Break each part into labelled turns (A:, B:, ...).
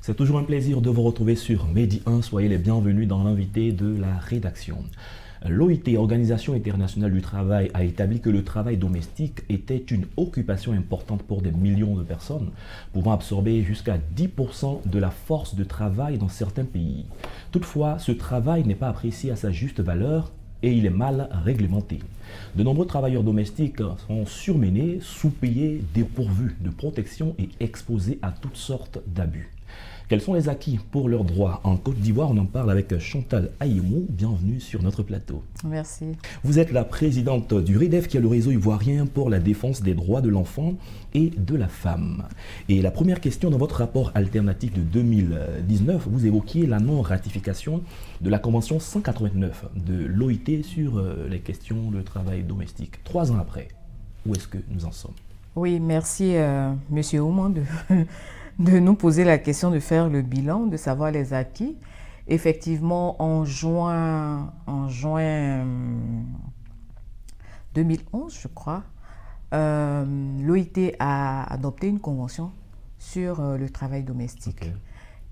A: C'est toujours un plaisir de vous retrouver sur Medi 1. Soyez les bienvenus dans l'invité de la rédaction. L'OIT, Organisation internationale du travail, a établi que le travail domestique était une occupation importante pour des millions de personnes, pouvant absorber jusqu'à 10% de la force de travail dans certains pays. Toutefois, ce travail n'est pas apprécié à sa juste valeur et il est mal réglementé. De nombreux travailleurs domestiques sont surmenés, sous-payés, dépourvus de protection et exposés à toutes sortes d'abus. Quels sont les acquis pour leurs droits en Côte d'Ivoire? On en parle avec Chantal Ayemou. Bienvenue sur notre plateau.
B: Merci.
A: Vous êtes la présidente du RIDEF, qui est le réseau ivoirien pour la défense des droits de l'enfant et de la femme. Et la première question, dans votre rapport alternatif de 2019, vous évoquiez la non-ratification de la Convention 189 de l'OIT sur les questions de travail domestique. 3 ans après, où est-ce que nous en sommes?
B: Oui, merci Monsieur Ouman de nous poser la question, de faire le bilan, de savoir les acquis. Effectivement, en juin 2011, je crois, l'OIT a adopté une convention sur le travail domestique. Okay.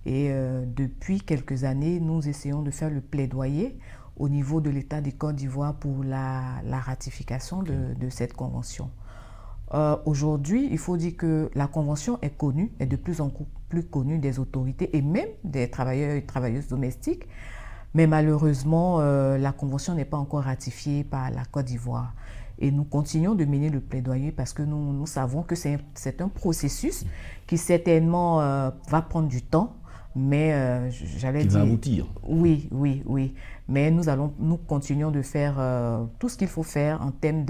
B: Et depuis quelques années, nous essayons de faire le plaidoyer au niveau de l'État de Côte d'Ivoire pour la ratification de cette convention. Aujourd'hui, il faut dire que la convention est connue, est de plus en plus connue des autorités et même des travailleurs et travailleuses domestiques. Mais malheureusement, la convention n'est pas encore ratifiée par la Côte d'Ivoire. Et nous continuons de mener le plaidoyer parce que nous savons que c'est un processus qui certainement va prendre du temps. Mais j'allais dire...
A: Qui va aboutir.
B: Oui. Mais nous continuons de faire tout ce qu'il faut faire en termes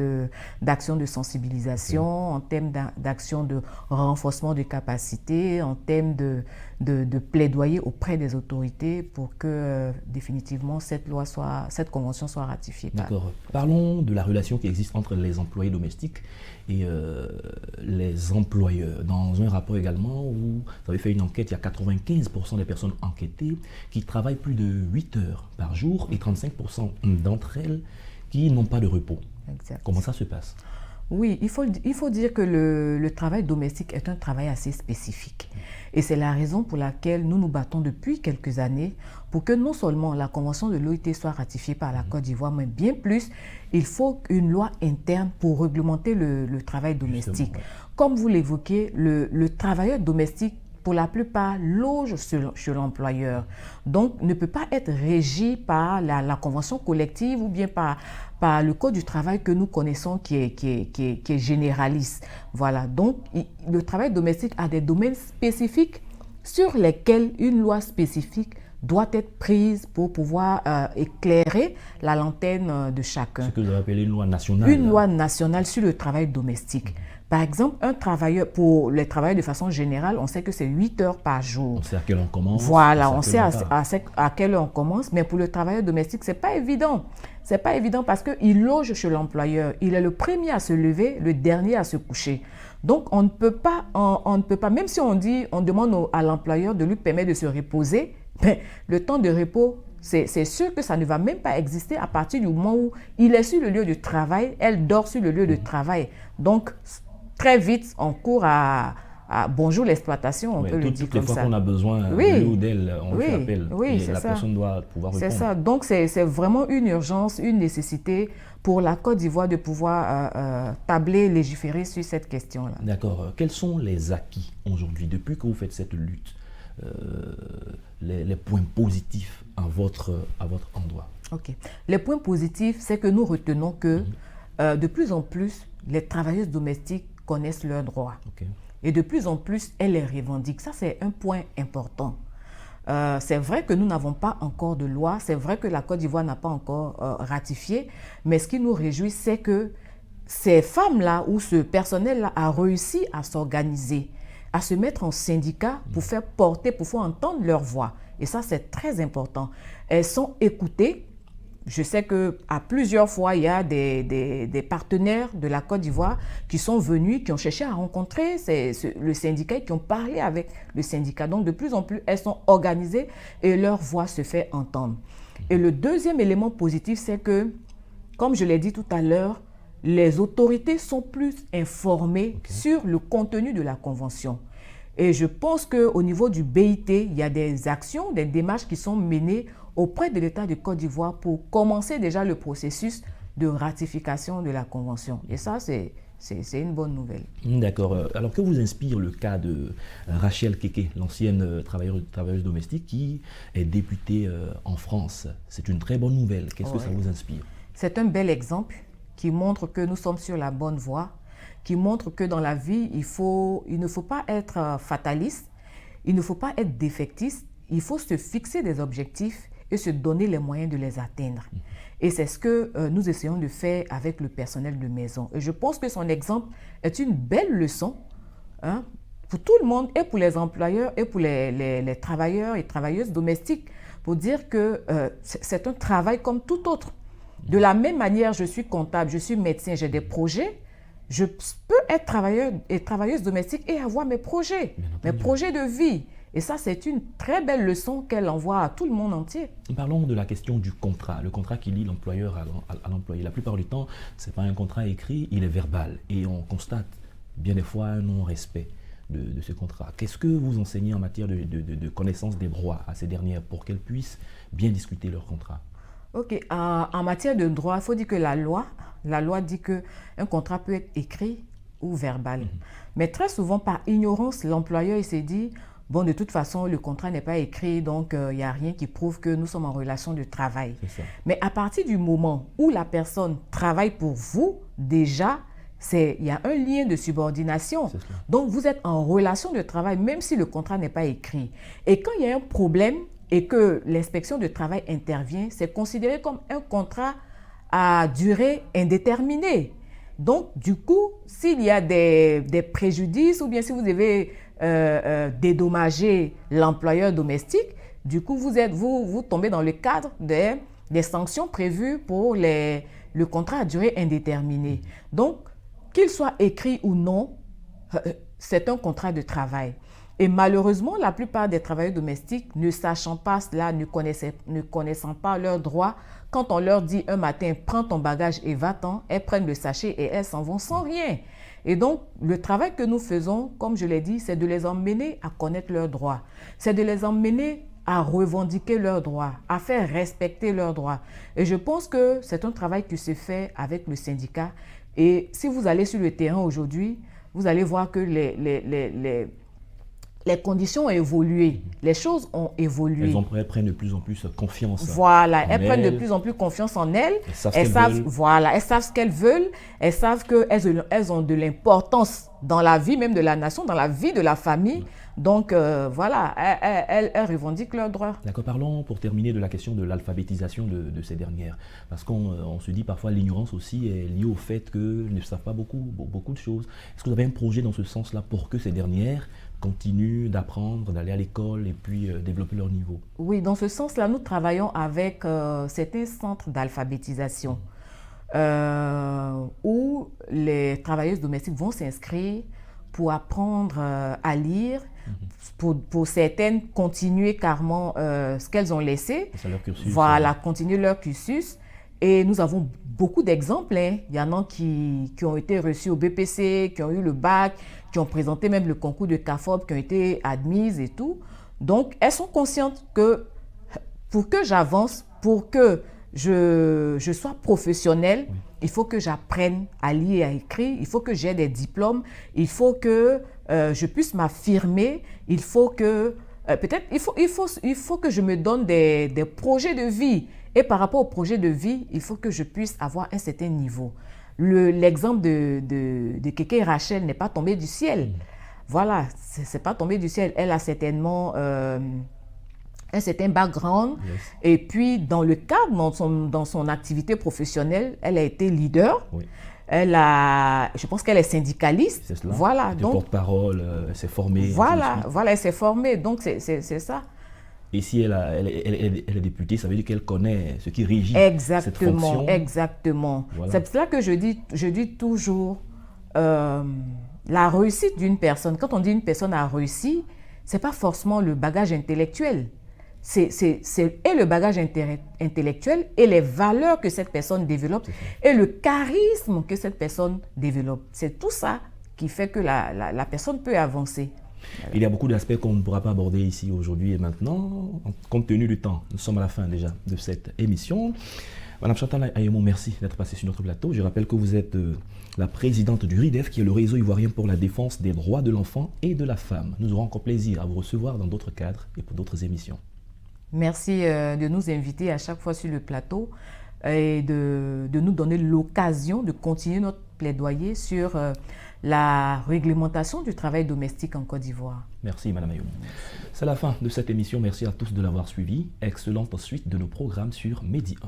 B: d'action de sensibilisation, en termes d'action de renforcement de capacités, en termes de plaidoyer auprès des autorités pour que définitivement cette convention soit ratifiée.
A: D'accord. Parlons de la relation qui existe entre les employés domestiques et les employeurs. Dans un rapport également où vous avez fait une enquête, il y a 95% des personnes enquêtées qui travaillent plus de 8 heures par jour et 35% d'entre elles qui n'ont pas de repos.
B: Exact.
A: Comment ça se passe?
B: Oui, il faut dire que le travail domestique est un travail assez spécifique. Et c'est la raison pour laquelle nous nous battons depuis quelques années pour que non seulement la convention de l'OIT soit ratifiée par la Côte d'Ivoire, mais bien plus, il faut une loi interne pour réglementer le travail domestique.
A: Ouais.
B: Comme vous l'évoquez, le travailleur domestique, pour la plupart, loge chez l'employeur. Donc, ne peut pas être régi par la convention collective ou bien par le code du travail que nous connaissons qui est généraliste. Voilà. Donc, le travail domestique a des domaines spécifiques sur lesquels une loi spécifique doit être prise pour pouvoir éclairer la lanterne de chacun.
A: Ce que vous appelez une loi nationale.
B: Une loi nationale sur le travail domestique. Par exemple, pour les travailleurs de façon générale, on sait que c'est 8 heures par jour.
A: On sait à quelle heure on commence.
B: Voilà, on sait à quelle heure on commence, mais pour le travailleur domestique, ce n'est pas évident. Ce n'est pas évident parce qu'il loge chez l'employeur. Il est le premier à se lever, le dernier à se coucher. Donc, on ne peut pas, même si on demande à l'employeur de lui permettre de se reposer, mais le temps de repos, c'est sûr que ça ne va même pas exister à partir du moment où il est sur le lieu de travail, elle dort sur le lieu de travail. Donc, très vite, on court à bonjour l'exploitation, on peut le dire comme ça.
A: Toutes les fois qu'on a besoin de lui ou d'elle, on fait appel.
B: Oui,
A: et la personne doit pouvoir répondre.
B: C'est ça. Donc, c'est vraiment une urgence, une nécessité pour la Côte d'Ivoire de pouvoir tabler, légiférer sur cette question-là.
A: D'accord. Quels sont les acquis aujourd'hui, depuis que vous faites cette lutte, les points positifs à votre endroit?
B: Ok. Les points positifs, c'est que nous retenons que de plus en plus, les travailleuses domestiques connaissent leurs droits.
A: Okay.
B: Et de plus en plus, elles les revendiquent. Ça, c'est un point important. C'est vrai que nous n'avons pas encore de loi, c'est vrai que la Côte d'Ivoire n'a pas encore ratifié, mais ce qui nous réjouit, c'est que ces femmes-là ou ce personnel-là a réussi à s'organiser, à se mettre en syndicat pour faire porter, pour faire entendre leur voix. Et ça, c'est très important. Elles sont écoutées. Je sais qu'à plusieurs fois, il y a des partenaires de la Côte d'Ivoire qui sont venus, qui ont cherché à rencontrer le syndicat et qui ont parlé avec le syndicat. Donc, de plus en plus, elles sont organisées et leur voix se fait entendre. Et le deuxième élément positif, c'est que, comme je l'ai dit tout à l'heure, les autorités sont plus informées sur le contenu de la convention. Et je pense qu'au niveau du BIT, il y a des actions, des démarches qui sont menées auprès de l'État de Côte d'Ivoire pour commencer déjà le processus de ratification de la Convention. Et ça, c'est une bonne nouvelle.
A: D'accord. Alors, que vous inspire le cas de Rachel Keke, l'ancienne travailleuse domestique qui est députée en France? C'est une très bonne nouvelle. Qu'est-ce que ça vous inspire?
B: C'est un bel exemple qui montre que nous sommes sur la bonne voie, qui montre que dans la vie, il ne faut pas être fataliste, il ne faut pas être défaitiste, il faut se fixer des objectifs et se donner les moyens de les atteindre. Et c'est ce que nous essayons de faire avec le personnel de maison. Et je pense que son exemple est une belle leçon pour tout le monde, et pour les employeurs, et pour les travailleurs et travailleuses domestiques, pour dire que c'est un travail comme tout autre. De la même manière, je suis comptable, je suis médecin, j'ai des projets. Je peux être travailleur et travailleuse domestique et avoir mes projets de vie. Et ça, c'est une très belle leçon qu'elle envoie à tout le monde entier.
A: Parlons de la question du contrat, le contrat qui lie l'employeur à l'employé. La plupart du temps, ce n'est pas un contrat écrit, il est verbal. Et on constate bien des fois un non-respect de ce contrat. Qu'est-ce que vous enseignez en matière de connaissance des droits à ces dernières pour qu'elles puissent bien discuter leur contrat?
B: Ok, en matière de droit, il faut dire que la loi dit qu'un contrat peut être écrit ou verbal. Mais très souvent, par ignorance, l'employeur s'est dit, bon, de toute façon, le contrat n'est pas écrit, donc il n'y a rien qui prouve que nous sommes en relation de travail. Mais à partir du moment où la personne travaille pour vous, déjà, il y a un lien de subordination. Donc, vous êtes en relation de travail, même si le contrat n'est pas écrit. Et quand il y a un problème, et que l'inspection de travail intervient, c'est considéré comme un contrat à durée indéterminée. Donc, du coup, s'il y a des préjudices ou bien si vous devez dédommager l'employeur domestique, du coup, vous tombez dans le cadre des sanctions prévues pour le contrat à durée indéterminée. Donc, qu'il soit écrit ou non, c'est un contrat de travail. Et malheureusement, la plupart des travailleurs domestiques, ne sachant pas cela, ne connaissant pas leurs droits, quand on leur dit un matin, prends ton bagage et va-t'en, elles prennent le sachet et elles s'en vont sans rien. Et donc, le travail que nous faisons, comme je l'ai dit, c'est de les emmener à connaître leurs droits. C'est de les emmener à revendiquer leurs droits, à faire respecter leurs droits. Et je pense que c'est un travail qui se fait avec le syndicat. Et si vous allez sur le terrain aujourd'hui, vous allez voir que les conditions ont évolué, les choses ont évolué.
A: Elles prennent de plus en plus confiance.
B: Voilà, elles prennent de plus en plus confiance en elles. Elles savent ce qu'elles veulent. Elles savent qu'elles ont de l'importance dans la vie même de la nation, dans la vie de la famille. Donc voilà, elles revendiquent leurs droits.
A: D'accord, parlons pour terminer de la question de l'alphabétisation de ces dernières. Parce qu'on se dit parfois l'ignorance aussi est liée au fait qu'elles ne savent pas beaucoup de choses. Est-ce que vous avez un projet dans ce sens-là pour que ces dernières continuent d'apprendre, d'aller à l'école et puis développer leur niveau?
B: Oui, dans ce sens-là, nous travaillons avec certains centres d'alphabétisation où les travailleuses domestiques vont s'inscrire pour apprendre à lire, pour certaines continuer carrément ce qu'elles ont laissé.
A: Leur cursus,
B: voilà, continuer leur cursus. Et nous avons beaucoup d'exemples. Il y en a qui ont été reçus au BPC, qui ont eu le bac, qui ont présenté même le concours de CAFOB, qui ont été admises et tout. Donc, elles sont conscientes que pour que j'avance, pour que je sois professionnelle, il faut que j'apprenne à lire et à écrire, il faut que j'ai des diplômes, il faut que je puisse m'affirmer, il faut que il faut que je me donne des projets de vie. Et par rapport au projet de vie, il faut que je puisse avoir un certain niveau. L'exemple de Keke Rachel n'est pas tombé du ciel. Voilà, c'est pas tombé du ciel. Elle a certainement un certain background.
A: Yes.
B: Et puis, dans le cadre, dans son activité professionnelle, elle a été leader.
A: Oui.
B: Je pense qu'elle est syndicaliste.
A: C'est cela.
B: Voilà.
A: Donc, porte-parole, elle s'est formée.
B: Voilà, elle s'est formée. Donc, c'est ça.
A: Et si elle est députée, ça veut dire qu'elle connaît ce qui régit cette fonction.
B: Exactement.
A: Voilà.
B: C'est pour cela que je dis toujours la réussite d'une personne. Quand on dit une personne a réussi, ce n'est pas forcément le bagage intellectuel. C'est le bagage intellectuel et les valeurs que cette personne développe et le charisme que cette personne développe. C'est tout ça qui fait que la personne peut avancer.
A: Il y a beaucoup d'aspects qu'on ne pourra pas aborder ici aujourd'hui et maintenant, compte tenu du temps. Nous sommes à la fin déjà de cette émission. Madame Chantal Ayemo, merci d'être passée sur notre plateau. Je rappelle que vous êtes la présidente du RIDEF, qui est le réseau ivoirien pour la défense des droits de l'enfant et de la femme. Nous aurons encore plaisir à vous recevoir dans d'autres cadres et pour d'autres émissions.
B: Merci de nous inviter à chaque fois sur le plateau et de nous donner l'occasion de continuer notre plaidoyer sur la réglementation du travail domestique en Côte d'Ivoire.
A: Merci Madame Ayemo. C'est la fin de cette émission. Merci à tous de l'avoir suivi. Excellente suite de nos programmes sur Medi 1.